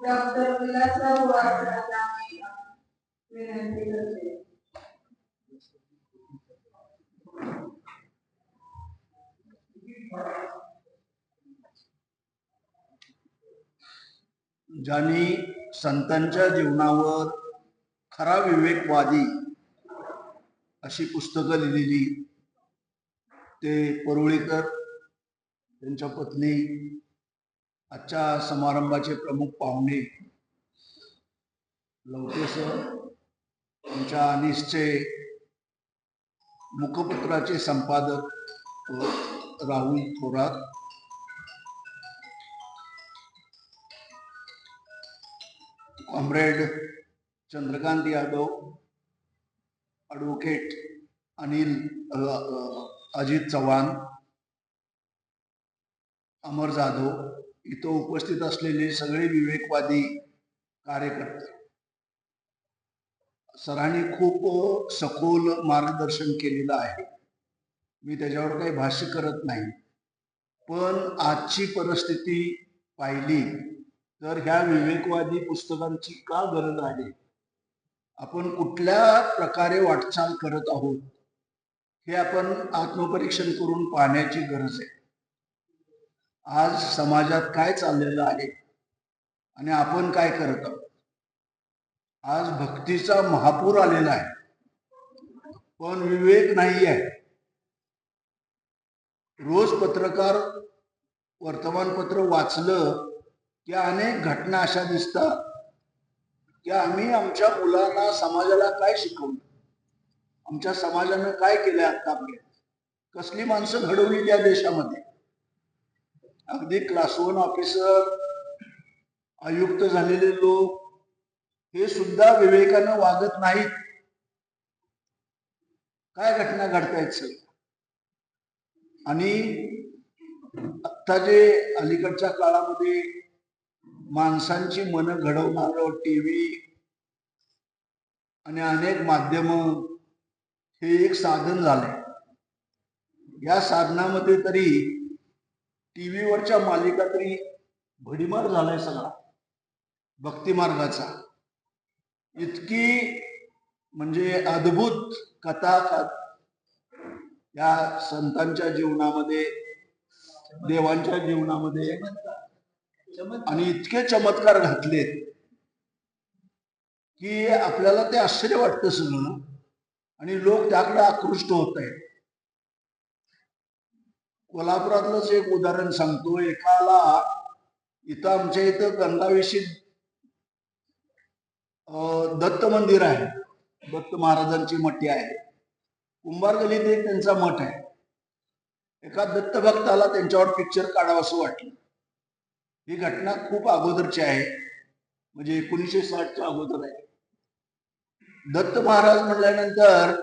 Doctor Vilasrao वाघराजांना विनंती करते. ज्यांनी संतांच्या जीवनावर खरा विवेकवादी अशी पुस्तकं लिहिलेली ते परुळेकर, त्यांच्या पत्नी, आजच्या समारंभाचे प्रमुख पाहुणे लवटे सर, आमच्या अनिसचे मुखपत्राचे संपादक राहुल थोरात, कॉम्रेड चंद्रकांत यादव, ॲडव्होकेट अजित चव्हाण, अमर जाधव, इथं उपस्थित असलेले सगळे विवेकवादी कार्यकर्ते, सरांनी खूप सखोल मार्गदर्शन केलेलं आहे. मी त्याच्यावर काही भाष्य करत नाही. पण आजची परिस्थिती पाहिली तर ह्या विवेकवादी पुस्तकांची का गरज आहे, आपण कुठल्या प्रकारे वाटचाल करत आहोत हे आपण आत्मपरीक्षण करून पाहण्याची गरज आहे. आज समाजात काय चाललेलं आहे आणि आपण काय करत आहोत. आज भक्तीचा महापूर आलेला आहे, पण विवेक नाही आहे. रोज पत्रकार वर्तमानपत्र वाचलं की अनेक घटना अशा दिसतात की आम्ही आमच्या मुलांना समाजाला काय शिकवलं, आमच्या समाजानं काय केलं, आतापर्यंत कसली माणसं घडवली त्या देशामध्ये. अगदी क्लास 1 ऑफिसर, आयुक्त झालेले लोक हे सुद्धा विवेकानं वागत नाहीत. काय घटना घडतायत सर. आणि आता जे अलीकडच्या काळामध्ये माणसांची मनं घडवणारं टीव्ही आणि अनेक माध्यम हे एक साधन झालंय. या साधनामध्ये तरी टीव्हीवरच्या मालिका तरी भडीमार झालाय सगळा भक्ती मार्गाचा. इतकी म्हणजे अद्भुत कथा या संतांच्या जीवनामध्ये, देवांच्या जीवनामध्ये, आणि इतके चमत्कार घातलेत की आपल्याला ते आश्चर्य वाटतं सगळं, आणि लोक त्याकडे आकृष्ट होत आहेत. कोल्हापुरातलंच एक उदाहरण सांगतो. एकाला इथं आमच्या इथं गंगावेशी दत्त मंदिर आहे, दत्त महाराजांची मठी आहे. कुंभार गल्लीत एक त्यांचा मठ आहे. एका दत्त भक्ताला त्यांच्यावर पिक्चर काढावं असं वाटलं. ही घटना खूप अगोदरची आहे, म्हणजे 1960च्या अगोदर आहे. दत्त महाराज म्हटल्यानंतर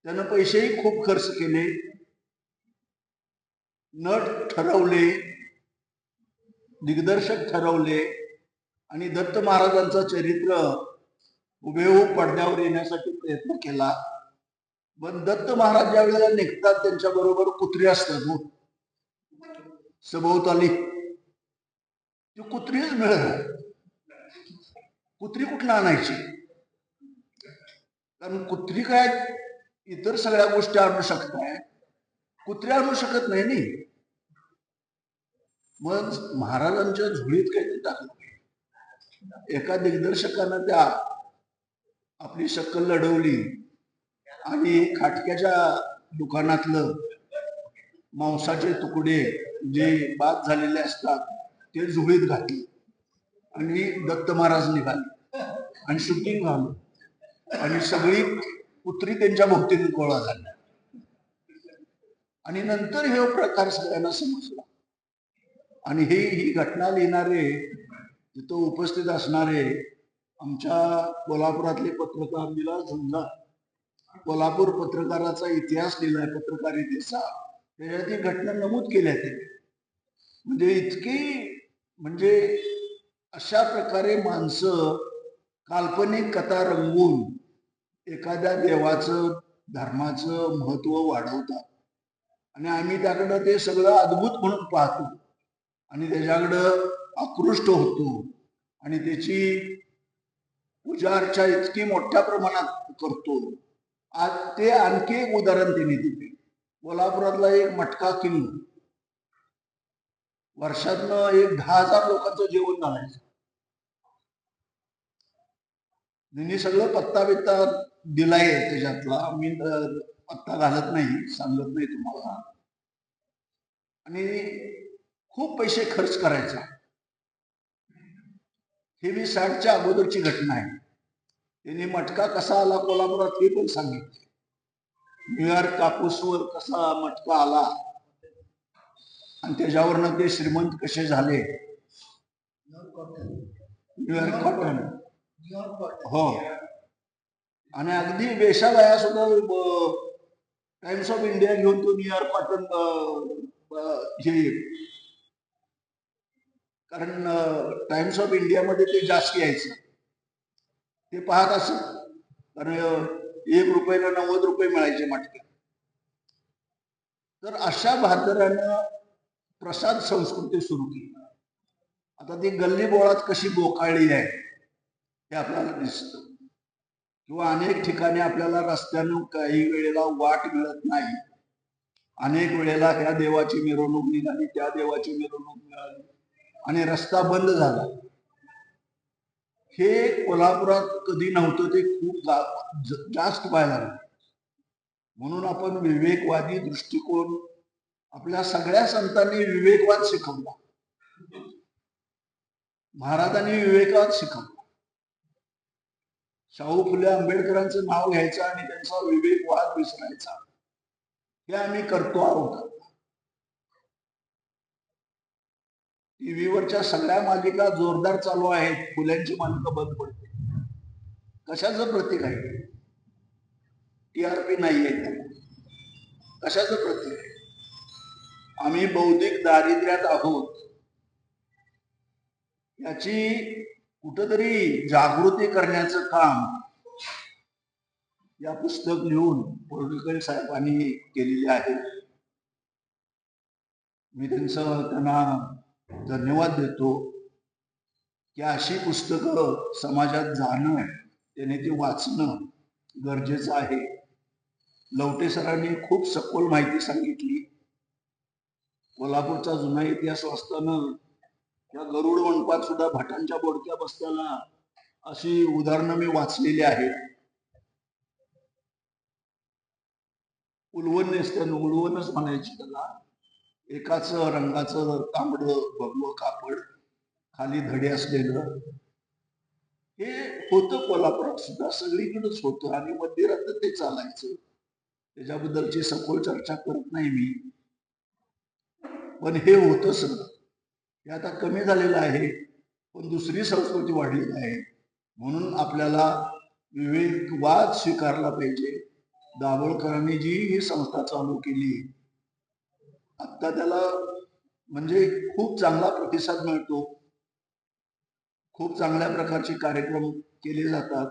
त्यानं पैसेही खूप खर्च केले, नट ठरवले, दिग्दर्शक ठरवले, आणि दत्त महाराजांचं चरित्र हुबेहूब पडद्यावर येण्यासाठी प्रयत्न केला. पण दत्त महाराज ज्या वेळेला निघतात त्यांच्या बरोबर कुत्री असतात सभोवताली. ती कुत्रीच मिळत. कुत्री कुठला आणायची, कारण कुत्री काय इतर सगळ्या गोष्टी आणू शकताय, कुत्रे आणू शकत नाही नी. मग महाराजांच्या झोळीत काही टाकलं. एका दिग्दर्शकानं त्या आपली शक्कल लढवली आणि खाटक्याच्या दुकानातलं मांसाचे तुकडे जे बाद झालेले असतात ते झोळीत घातले आणि दत्त महाराज निघाले आणि शूटिंग झालं, आणि सगळी कुत्री त्यांच्या भोवतीने गोळा झाल्या. आणि नंतर हे प्रकार सगळ्यांना समजला. आणि ही घटना लिहिणारे, तिथं उपस्थित असणारे आमच्या कोल्हापुरातले पत्रकार विलास झुंजा, कोल्हापूर पत्रकाराचा इतिहास लिहिलाय पत्रकारितेचा, त्याच्यात ही घटना नमूद केल्या. ते म्हणजे इतकी, म्हणजे अशा प्रकारे माणसं काल्पनिक कथा रंगवून एखाद्या देवाचं, धर्माचं महत्व वाढवतात, आणि आम्ही त्याकडं ते सगळं अद्भुत म्हणून पाहतो आणि त्याच्याकडं आकृष्ट होतो. आणि त्याची पूजा अर्चा इतकी मोठ्या प्रमाणात करतो. आज ते आणखी एक उदाहरण त्यांनी दिले. कोल्हापुरातला एक मटका किंग वर्षातनं 10,000 लोकांचं जेवण घालायचं. त्यांनी सगळं पत्ता बित्ता दिलाय त्याच्यातला. मी पत्ता घालत नाही, सांगत नाही तुम्हाला. आणि खूप पैसे खर्च करायचा. हे मी 60च्या अगोदरची घटना आहे. त्यांनी मटका कसा आला कोल्हापुरात हे पण सांगितलं. न्यूयॉर्क कापूसवर कसा मटका आला आणि त्याच्यावरनं ते श्रीमंत कसे झाले. न्यूयॉर्क कॉटन हो. आणि अगदी वेशाबाया सुद्धा टाइम्स ऑफ इंडिया घेऊन तो न्यूयॉर्क कॉटन हे, कारण टाइम्स ऑफ इंडियामध्ये ते जास्त यायचं, ते पाहत असत. कारण 1 रुपयाला 90 रुपये मिळायचे मटके. तर अशा बहादरानं प्रसाद संस्कृती सुरू केली. आता ती गल्ली बोळात कशी बोकाळली आहे हे आपल्याला दिसतं. किंवा अनेक ठिकाणी आपल्याला रस्त्यानं काही वेळेला वाट मिळत नाही. अनेक वेळेला ह्या देवाची मिरवणूक निघाली, त्या देवाची मिरवणूक मिळाली आणि रस्ता बंद झाला. हे कोल्हापुरात कधी नव्हतं. ते खूप जास्त व्हायला लागलं. म्हणून आपण विवेकवादी दृष्टिकोन, आपल्या सगळ्या संतांनी विवेकवाद शिकवला. महाराजांनी विवेकवाद शिकवला. शाहू फुले आंबेडकरांचं नाव घ्यायचं आणि त्यांचा विवेकवाद विसरायचा, हे आम्ही करतो आहोत. टीव्हीवरच्या सगळ्या मालिका जोरदार चालू आहेत. फुल्यांची मालिका बंद पडते. कशाचं प्रतीक आहे? TRP नाही आहे. कशाचं प्रतीक आहे? आम्ही बौद्धिक दारिद्र्यात आहोत याची कुठंतरी जागृती करण्याचं काम या पुस्तक लिहून परुळेकर साहेबांनी केलेले आहे. मी त्यांना धन्यवाद देतो की अशी पुस्तकं समाजात जाणं, त्याने ती वाचणं गरजेचं आहे. लवटे सरांनी खूप सखोल माहिती सांगितली. कोल्हापूरचा जुना इतिहास वाचताना या गरुड मंडपात सुद्धा भटांच्या बोडक्या बसताना अशी उदाहरणं मी वाचलेली आहेत. उलवण नेसताना, उलवणच म्हणायची त्याला, एकाच रंगाचं तांबडं भगवं कापड, खाली धडे असलेलं, हे होतं कोल्हापुरात सुद्धा. सगळीकडेच होतं आणि मंदिरात ते चालायचं. त्याच्याबद्दलची सखोल चर्चा करत नाही मी, पण हे होतं सगळं. हे आता कमी झालेलं आहे, पण दुसरी संस्कृती वाढलेली आहे. म्हणून आपल्याला विवेकवाद स्वीकारला पाहिजे. दाभोळकरांनी जी ही संस्था चालू केली, आता त्याला म्हणजे खूप चांगला प्रतिसाद मिळतो. खूप चांगल्या प्रकारचे कार्यक्रम केले जातात.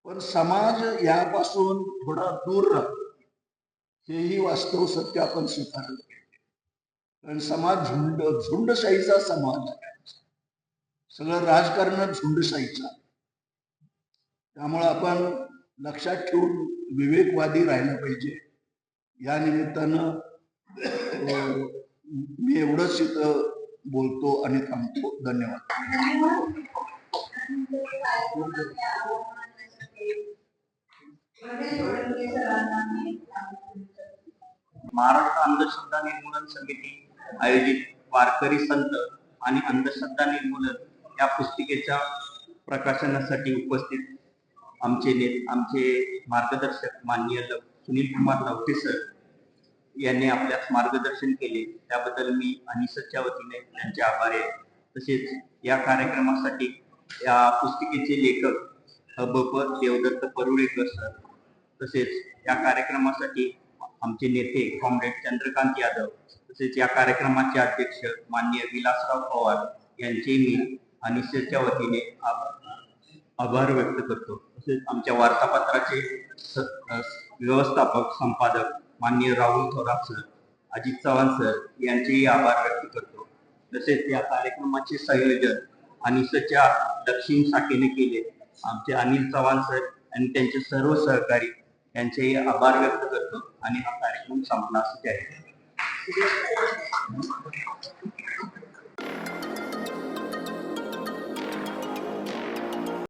पण समाज यापासून थोडा दूर राहतो, हेही वास्तव सत्य आपण स्वीकारलं पाहिजे. कारण समाज झुंडशाहीचा समाज आहे. सगळं राजकारण झुंडशाहीचं. त्यामुळे आपण लक्षात ठेवून विवेकवादी राहिलं पाहिजे. या निमित्तानं मी एवढंच इथं बोलतो आणि थांबतो. धन्यवाद. महाराष्ट्र अंधश्रद्धा निर्मूलन समिती आयोजित वारकरी संत आणि अंधश्रद्धा निर्मूलन या पुस्तिकेच्या प्रकाशनासाठी उपस्थित आमचे मार्गदर्शक माननीय सुनील कुमार लवटे सर यांनी आपल्यास मार्गदर्शन केले, त्याबद्दल मी अनिसच्या वतीने त्यांचे आभारी आहे. तसेच या कार्यक्रमासाठी या पुस्तिकेचे लेखक बप देवदत्त परुळेकर सर, तसेच या कार्यक्रमासाठी आमचे नेते कॉम्रेड चंद्रकांत यादव, तसेच या कार्यक्रमाचे अध्यक्ष माननीय विलासराव पवार यांचे मी अनिसच्या वतीने आभार व्यक्त करतो. तसेच आमच्या वार्तापत्राचे व्यवस्थापक संपादक माननीय राहुल थोरात सर, अजित चव्हाण सर यांचेही आभार व्यक्त करतो. तसेच या कार्यक्रमाचे संयोजन अनिसच्या दक्षिण शाखेने केले. आमचे अनिल चव्हाण सर आणि त्यांचे सर्व सहकारी यांचे आभार व्यक्त करतो आणि हा कार्यक्रम संपला असं जाहीर.